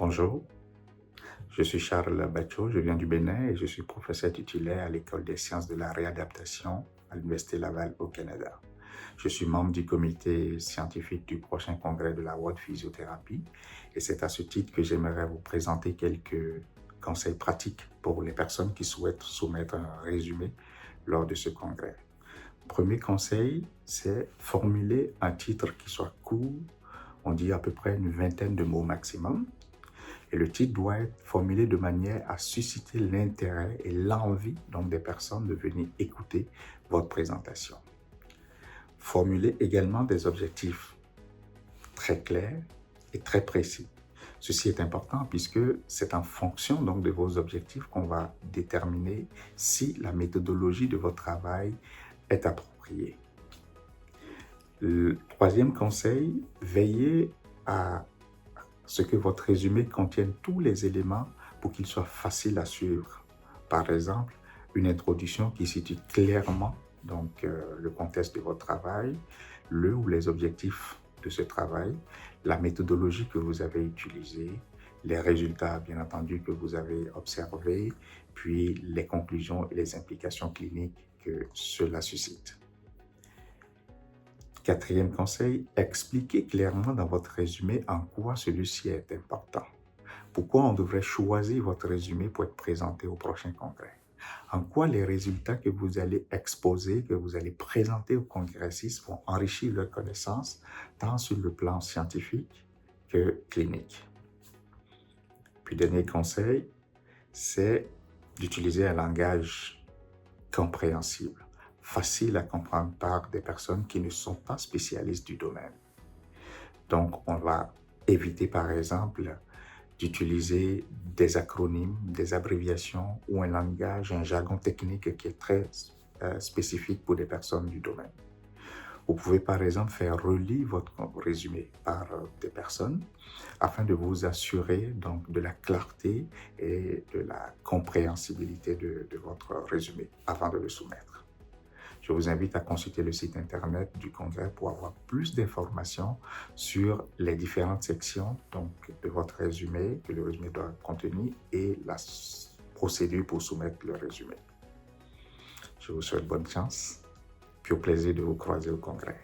Bonjour, je suis Charles Bacho, je viens du Bénin et je suis professeur titulaire à l'École des sciences de la réadaptation à l'Université Laval au Canada. Je suis membre du comité scientifique du prochain congrès de la World Physiothérapie et c'est à ce titre que j'aimerais vous présenter quelques conseils pratiques pour les personnes qui souhaitent soumettre un résumé lors de ce congrès. Premier conseil, c'est formuler un titre qui soit court, on dit à peu près une vingtaine de mots maximum. Et le titre doit être formulé de manière à susciter l'intérêt et l'envie donc des personnes de venir écouter votre présentation. Formulez également des objectifs très clairs et très précis. Ceci est important puisque c'est en fonction donc de vos objectifs qu'on va déterminer si la méthodologie de votre travail est appropriée. Le troisième conseil, veillez à ce que votre résumé contienne tous les éléments pour qu'il soit facile à suivre. Par exemple, une introduction qui situe clairement le contexte de votre travail, le ou les objectifs de ce travail, la méthodologie que vous avez utilisée, les résultats bien entendu que vous avez observés, puis les conclusions et les implications cliniques que cela suscite. Quatrième conseil, expliquez clairement dans votre résumé en quoi celui-ci est important. Pourquoi on devrait choisir votre résumé pour être présenté au prochain congrès? En quoi les résultats que vous allez exposer, que vous allez présenter aux congressistes vont enrichir leurs connaissances, tant sur le plan scientifique que clinique. Puis, dernier conseil, c'est d'utiliser un langage compréhensible, facile à comprendre par des personnes qui ne sont pas spécialistes du domaine. Donc, on va éviter, par exemple, d'utiliser des acronymes, des abréviations ou un langage, un jargon technique qui est très spécifique pour des personnes du domaine. Vous pouvez, par exemple, faire relire votre résumé par des personnes afin de vous assurer donc de la clarté et de la compréhensibilité de votre résumé avant de le soumettre. Je vous invite à consulter le site internet du congrès pour avoir plus d'informations sur les différentes sections de votre résumé, que le résumé doit contenir, et la procédure pour soumettre le résumé. Je vous souhaite bonne chance, puis au plaisir de vous croiser au congrès.